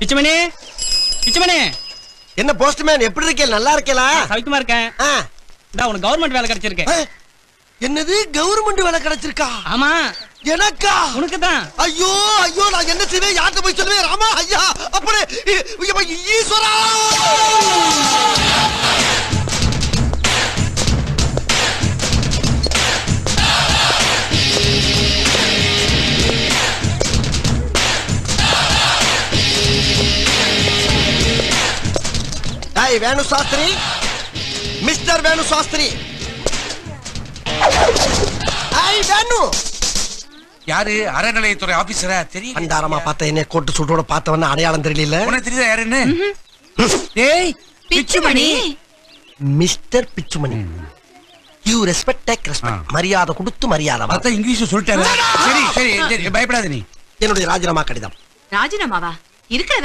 பிச்சுமணி பிச்சுமணி. என்ன போஸ்ட்மேன் எப்படி இருக்கே? நல்லா இருக்கேலா? சவிக்குமா இருக்கேன். இந்தா உனக்கு கவர்மெண்ட் வேலை கிடைச்சிருக்கு. என்னது கவர்மெண்ட் வேலை கிடைச்சிருக்கா? ஆமா. எனக்கா? உனக்கு தான். ஐயோ ஐயோ நான் என்ன செய்வேன்? யார்கிட்ட போய் சொல்லுவேன்? ராமா ஐயா அப்படி ஈஸ்வரா. வேணு சாஸ்திரி, மிஸ்டர் வேணு சாஸ்திரி. வேணு யாரு? அறநிலையத்துறை ஆபீசரா? தெரியும். அண்டாரமா பார்த்த என்ன கோட்டு சூட்டோட பார்த்தவன அடையாளம் தெரியல. உனக்கு தெரியுதா யாருன்னு? டேய் Pichumani. Mister Pichumani. You respect take respect. மரியாதை கொடுத்து மரியாதை. அத இங்கிலீஷ்ல சொல்லிட்டாரு. சரி சரி சரி பயப்படாத நீ. என்னுடைய ராஜினாமா கடிதம். ராஜினாமாவா? இருக்கிறத